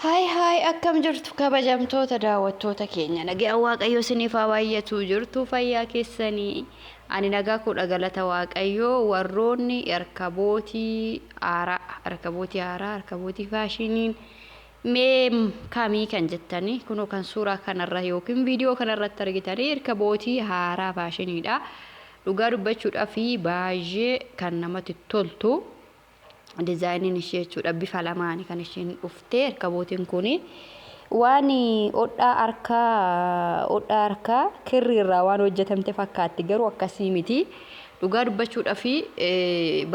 Hai akkam jirtu kabajamtoota daawwattoota keenya nagaa waaqayyo isiniif haa baay'atu jirtu fayyaa keessanii ani nagaa kudha galata waaqayyo warroonni erkabootii erkabootii faashiniin mee kamii kan jettanii kunoo kan suuraa kanarra yookiin viidiyoo kanarratti argitanii erkabootii haaraa faashiniidha dhugaa dubbachuudhaaf baay'ee kan namatti toltu. Dizaayiniin ishee jechuudha bifa lamaanii kan isheen dhuftee erkabootiin kuni waan odhaa harkaa kirriirraa waan hojjetamte fakkaatti garuu akkasii miti dhugaa dubbachuudhaaf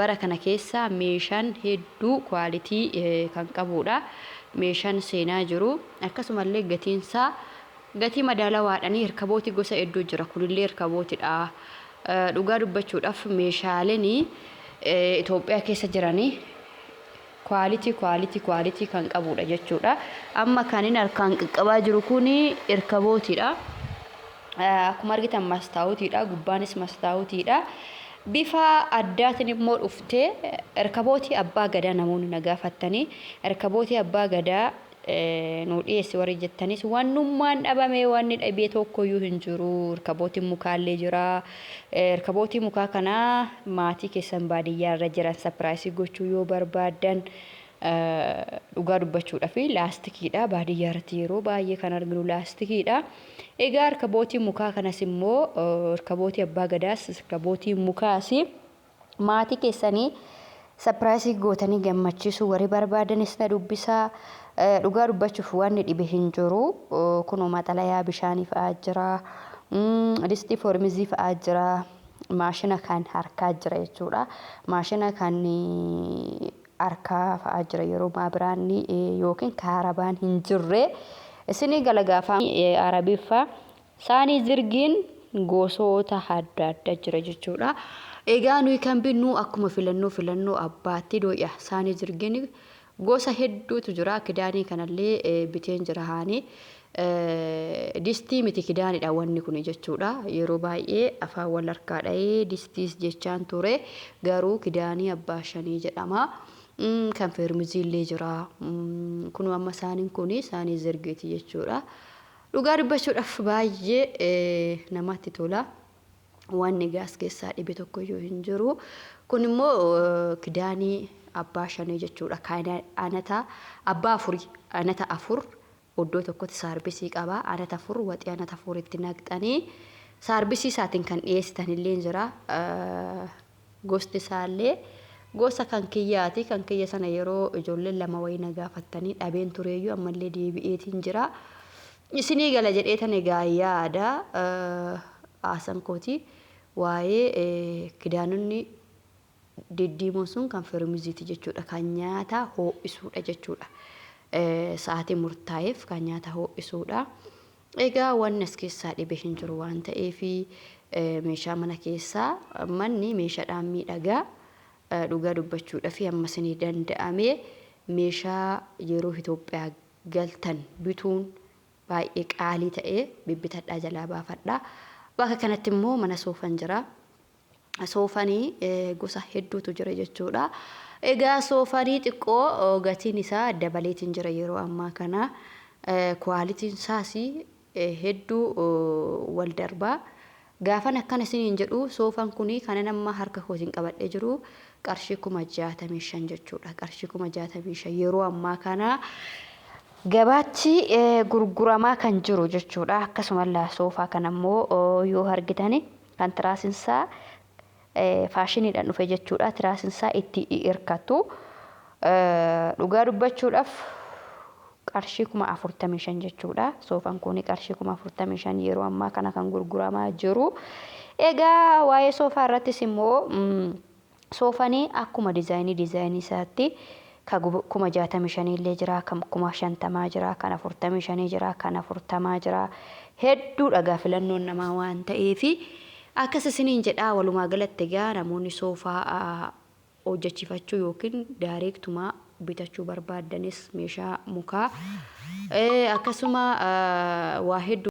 bara kana keessa meeshaan hedduu kwaalitii kan qabudha meeshaan seenaa jiru akkasumallee gatiinsaa gatii madaalawaadhaan erkabootii gosa hedduu jira kunillee erkabootiidha dhugaa dubbachuudhaaf meeshaaleen Itoophiyaa keessa jiranii quality kan qabudha jechuudha amma kanin harkaan qaqqabaa jiru kuni erkabootiidha akkuma argitan mastaawutiidha gubbaanis mastaawutiidha bifa addaatiin immoo dhuftee erkabootii abbaa gadaa namoonni nagaafattanii erkabootii abbaa gadaa nuu dhiyeessi warri jettanis wannummaan dhabame wanni dhabee tokkoyyuu hin jiru erkabootiin mukaallee jira erkabootii mukaa kana maatii keessan baadiyyaa irra jiran sapiraayisii gochuu yoo barbaadan dhugaa dubbachuudhaaf laastikiidha baadiyyaa irratti yeroo baay'ee kan arginu laastikiidha egaa erkabootii mukaa kanas immoo erkabootii abbaa gadaas erkabootii mukaas maatii keessanii sapiraayisii gootanii gammachiisuu warri barbaadanis na dubbisaa dhugaa dubbachuuf waan dhibe hin jiru kunoo maxalayaa bishaanii fa'aa jira distii foormizii fa'aa jira maashina kan harkaa jira jechuudha maashina kan harkaa fa'aa jira yeroo maabiraanni yookiin kaarabaan hin jirre isinii galagaafaa arabiffaa saanii zirgiin gosoota adda adda jira jechuudha egaa nuyi kan binnu akkuma filannoo abbaatti dooya saanii zirgiin gosa hedduutu jira kidaanii kanallee biteen jira haani distii miti kidaanidha wanni kun jechuudha yeroo baay'ee afaan wal harkaa dha'ee distiis jechaan ture garuu kidaanii abbaa shanii jedhama kan feermiziillee jira kun amma saaniin kun saanii zirgiiti jechuudha dhugaa dubbachuudhaaf baay'ee namatti tola wanni gaas keessaa dhibe tokkoyyuu hin jiru kun immoo kidaanii abbaa shanii jechuudha kan anata abbaa afurii anata afur oddoo tokkotti saarbisii qaba anata afur waxii anata afur itti naqxanii saarbisii isaatiin kan dhiyeessitan illee jira gosti isaallee gosa kan kiyya sana yeroo ijoolleen lama wayii nagaafattanii dhabeen tureeyyuu ammallee deebi'eetiin jira isinii gala jedheetan egaa yaada aasan kooti waa'ee kidaanonni diddiimoon sun kan feermiziiti jechuudha kan nyaata ho'isuudha jechuudha sa'aatii murtaa'eef kan nyaata ho'isuudha egaa waan as keessaa dhibe hin jiru waan ta'eef meeshaa mana keessaa manni meeshaadhaan miidhagaa dhugaa dubbachuudhaaf ammas ni danda'ame meeshaa yeroo Itoophiyaa galtan bituun baay'ee qaalii ta'ee bibbitadhaa jalaa baafadhaa bakka kanatti immoo mana soofan jira soofanii gosa hedduutu jira jechuudha egaa soofanii xiqqoo gatiin isaa dabaleetiin jira yeroo ammaa kana kwaalitiin isaas hedduu wal darbaa gaafan akkana isiniin jedhu soofan kuni kana nama harka kootiin qabadhee jiru qarshii 65 jechuudha qarshii 65 yeroo ammaa kana gabaatti gurguramaa kan jiru jechuudha akkasumallee soofaa kana immoo yoo argitani kan tiraasinsaa faashiniidhaan dhufe jechuudha tiraasinsaa itti hirkatu dhugaa dubbachuudhaaf qarshii 45 jechuudha soofan kun qarshii 45 yeroo ammaa kana kan gurguramaa jiru egaa waa'ee soofaa irrattis immoo soofanii akkuma dizaayinii isaatti ka 65 illee jira kan 50 jira kan 45 jira kan 40 jira hedduu dhagaa filannoon namaa waan ta'eefi akkas isiniin jedhaa walumaa galatti egaa namoonni soofaa hojjechiifachuu yookiin daayireektumaa bitachuu barbaadanis meeshaa mukaa akkasuma waa hedduu